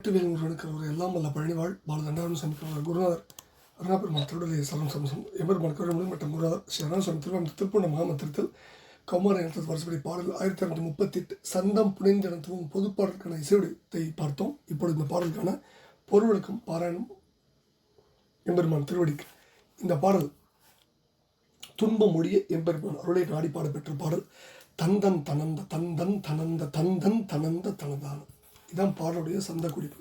வெற்றிவேல் முருகனுக்கு அவர் எல்லாம் வல்ல பழனிவாழ் பாலதண்டாரம் சமைக்கிறவர் குருநாதர் அருணாபெருமான் திருடலை சரம் சம்சம் எம்பெருமான் கருமன் மற்றும் குருநாதர் ஸ்ரீ அருணாசுவரம் திருவண்ண திருப்பூர்ண மகாமந்திரத்தில் கௌமார இனத்தது வருஷப்படி பாடல் 1938 சந்தம் புனைந்தெனத்துவம் பொதுப்பாடலுக்கான இசைவடத்தை பார்த்தோம். இப்பொழுது இந்த பாடலுக்கான பொருளுக்கும் பாராயணம் எம்பெருமான் திருவடிக்கு. இந்த பாடல் துன்பம் ஒழிய எம்பெருமான் அருளை நாடி பாடப்பெற்ற பாடல். தந்தன் தனந்த தந்தன் தனந்த தந்தன் தனந்த தனதான இதான் பாடலுடைய சந்த குறிப்பு.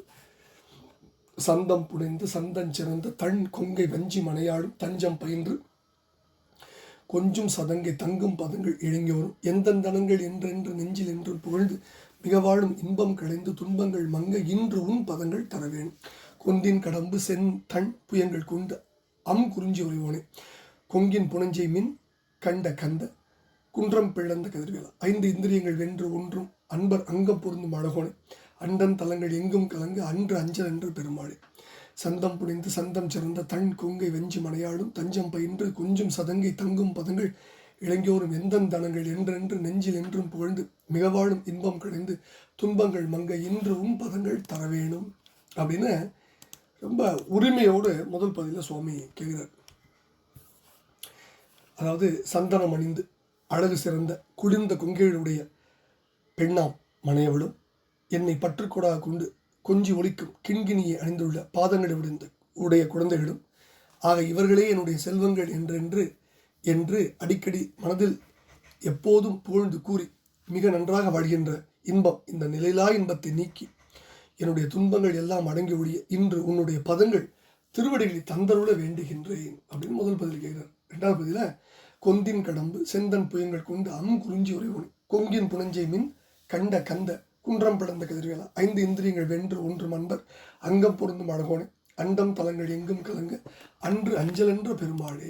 சந்தம் புனைந்து சந்தன் சிறந்த தன் கொங்கை வஞ்சி மனையாடும் தஞ்சம் பயின்று கொஞ்சம் சதங்கை தங்கும் பதங்கள் இழங்கியோரும் எந்தந்தனங்கள் என்றென்று நெஞ்சில் என்று புகழ்ந்து மிக வாழும் இன்பம் களைந்து துன்பங்கள் மங்க இன்று உன் பதங்கள் தரவேணும். கொந்தின் கடம்பு சென் தன் புயங்கள் கொண்டு குறிஞ்சி உரிவோனே கொங்கின் புனஞ்சை மின் கண்ட கந்த குன்றம் பிளந்த கதிர்வேலா 5 இந்திரியங்கள் வென்று ஒன்றும் அன்பர் அங்கம் பொருந்தும் அழகோனே அண்டன் தலங்கள் எங்கும் கலங்கு அன்று அஞ்சல் என்று பெருமாளே சந்தம் புனிந்து சந்தம் சிறந்த தன் கொங்கை வெஞ்சி மனையாடும் தஞ்சம் பயின்று கொஞ்சம் சதங்கை தங்கும் பதங்கள் இளைஞோரும் எந்தந்தனங்கள் என்றென்று நெஞ்சில் என்றும் புகழ்ந்து மிக வாழும் இன்பம் களைந்து துன்பங்கள் மங்க இன்று உன் பதங்கள் தரவேணும் அப்படின்னு ரொம்ப உரிமையோடு முதல் பதிவில் சுவாமி கேட்கிறார். அதாவது சந்தனம் அணிந்து அழகு சிறந்த குளிர்ந்த கொங்கைகளுடைய பெண்ணாம் மனையவளும் என்னை பற்றுக்கொடாக கொண்டு கொஞ்சி ஒலிக்கும் கிண்கிணியை அணிந்துள்ள பாதங்களை விடுந்த உடைய குழந்தைகளும் ஆக இவர்களே என்னுடைய செல்வங்கள் என்று அடிக்கடி மனதில் எப்போதும் புகழ்ந்து கூறி மிக நன்றாக வாழ்கின்ற இன்பம் இந்த நிலையிலா இன்பத்தை நீக்கி என்னுடைய துன்பங்கள் எல்லாம் அடங்கி ஒழிய இன்று உன்னுடைய பதங்கள் திருவடிகளை தந்தருள வேண்டுகின்றேன் அப்படின்னு முதல் பதில் கேட்கிறார். 2வது பதில கொந்தின் கடம்பு செந்தன் புயங்கள் கொண்டு குறிஞ்சி உரைவோனே கொங்கின் புனஞ்சை மின் கண்ட கந்த குன்றம் பிளந்த கதிர்வேலா 5 இந்திரியங்கள் வென்று ஒன்று மன்பர் அங்கம் பொருந்தும் அழகோனே அண்டம் தலங்கள் எங்கும் கலங்க அன்று அஞ்சல் என்ற பெருமாளே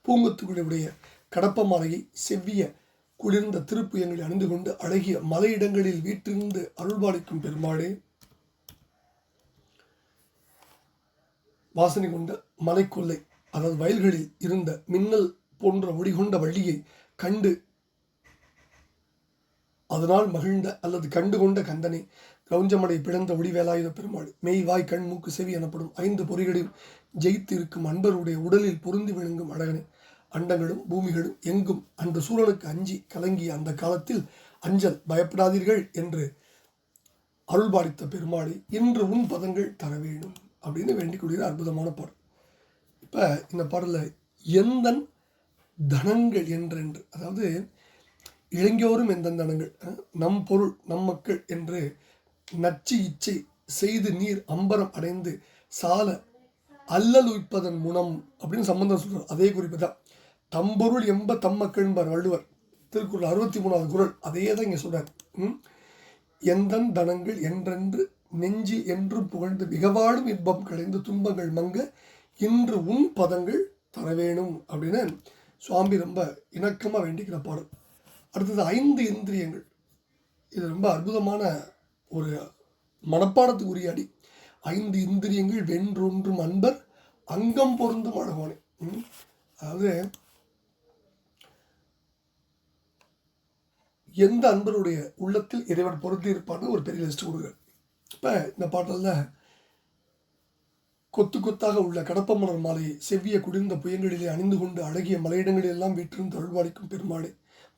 பூங்குத்துக்குடைய கடப்ப மாலையை செவ்விய குளிர்ந்த திருப்புயங்களை அணிந்து கொண்டு அழகிய மலையிடங்களில் வீற்றிருந்து அருள்பாலிக்கும் பெருமாளே வாசனை கொண்ட மலைக்கொல்லை அதாவது வயல்களில் இருந்த மின்னல் போன்ற ஒளிகொண்ட வள்ளியை கண்டு அதனால் மகிழ்ந்த அல்லது கண்டுகொண்ட கந்தனை கவுஞ்சமடை பிளந்த ஒளிவேலாயுத பெருமாள் மெய் வாய் கண் மூக்கு செவி எனப்படும் 5 பொறிகளையும் ஜெயித்து இருக்கும் அன்பருடைய உடலில் பொருந்தி விளங்கும் அழகனை அண்டங்களும் பூமிகளும் எங்கும் அன்று சூழனுக்கு அஞ்சி கலங்கிய அந்த காலத்தில் அஞ்சல் பயப்படாதீர்கள் என்று அருள்பாலித்த பெருமாளை இன்று உன் பதங்கள் தர வேண்டும் அப்படின்னு வேண்டிக்கூடிய அற்புதமான பாடல். இப்போ இந்த பாடலில் எந்தன் தனங்கள் என்றென்று அதாவது இளைஞோரும் எந்தந்தனங்கள் நம் பொருள் நம் மக்கள் என்று நச்சு இச்சை செய்து நீர் அம்பரம் அடைந்து சால அல்லல் உய்ப்பதன் முனம் அப்படின்னு சம்பந்தம் சொல்றார். அதே குறிப்பு தான் தம்பொருள் எம்ப தம் மக்கள் என்பார் வள்ளுவர் திருக்குறள் 63வது குறள். அதே தான் இங்கே சொல்றார். எந்தன் தனங்கள் என்றென்று நெஞ்சி என்று புகழ்ந்து மிகவாழும் இன்பம் களைந்து துன்பங்கள் மங்க இன்று உன் பதங்கள் தரவேணும் அப்படின்னு சுவாமி ரொம்ப இணக்கமாக வேண்டிக்கிற பாடல். அடுத்தது 5 இந்திரியங்கள். இது ரொம்ப அற்புதமான ஒரு மனப்பாடத்துக்குரிய அடி. 5 இந்திரியங்கள் வென்றொன்றும் அன்பர் அங்கம் பொருந்தும் அழகோனே. அதாவது எந்த அன்பருடைய உள்ளத்தில் இறைவன் பொருந்தி இருப்பான்னு ஒரு பெரிய லிஸ்ட் கொடுக்குறார். இப்போ இந்த பாடலில் கொத்து கொத்தாக உள்ள கடப்ப மலர் மாலையை செவ்விய குளிர்ந்த புயங்களிலே அணிந்து கொண்டு அழகிய மலையிடங்களிலெல்லாம் வீற்றிருந்து அருள்வாளிக்கும் பெருமாளே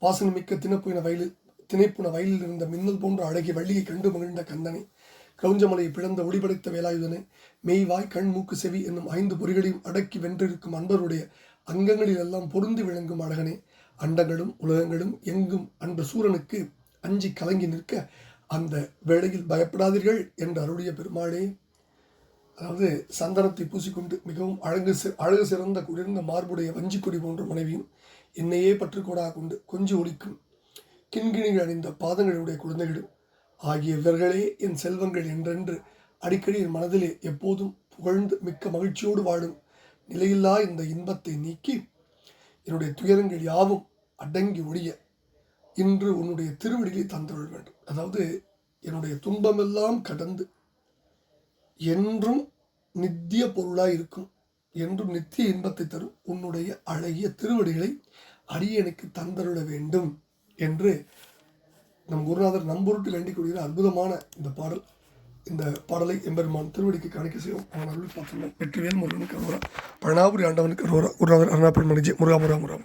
வாசனை மிக்க திணைப்புன வயலில் இருந்த மின்னல் போன்ற அழகிய வள்ளியை கண்டு மகிழ்ந்த கந்தனை கவுஞ்சமலையை பிளந்த ஒளிபடைத்த வேலாயுதனை மெய்வாய் கண் மூக்கு செவி என்னும் 5 பொறிகளையும் அடக்கி வென்றிருக்கும் அன்பருடைய அங்கங்களிலெல்லாம் பொருந்தி விளங்கும் அழகனே அண்டங்களும் உலகங்களும் எங்கும் அன்று சூரனுக்கு அஞ்சி கலங்கி நிற்க அந்த வேளையில் பயப்படாதீர்கள் என்று அருளிய பெருமாளே. அதாவது சந்தனத்தை பூசிக்கொண்டு மிகவும் அழகு சிறந்த குளிர்ந்த மார்புடைய வஞ்சிக்கொடி போன்ற மனைவியும் என்னையே பற்றுக்கோடாக கொண்டு கொஞ்சி ஒலிக்கும் கிண்கிணிகள் அணிந்த பாதங்களுடைய குழந்தைகளும் ஆகிய இவர்களே என் செல்வங்கள் என்றென்று அடிக்கடி என் மனதிலே எப்போதும் புகழ்ந்து மிக்க மகிழ்ச்சியோடு வாழும் நிலையில்லா இந்த இன்பத்தை நீக்கி என்னுடைய துயரங்கள் யாவும் அடங்கி ஒழிய இன்று உன்னுடைய திருவடிகளை தந்தருள் வேண்டும். அதாவது என்னுடைய துன்பமெல்லாம் கடந்து என்றும் நித்திய பொருளாய் இருக்கும் என்றும் நித்திய இன்பத்தை தரும் உன்னுடைய அழகிய திருவடிகளை அடியனுக்கு தந்தருள வேண்டும் என்று நம் குருநாதர் நம்பொருட்டு வேண்டிக் கொள்கிற அற்புதமான இந்த பாடல். இந்த பாடலை எம்பெருமான் திருவடிக்கு காணிக்க செய்வோம். அவன் அருள் பார்த்தோம். வெற்றிவேல் முருகனுக்கு அரோரா, பழனாபுரி ஆண்டவனுக்கு அரோரா, குருநாதர் அருணாபுரம் மணிஜி முருகா முருகா முருகா.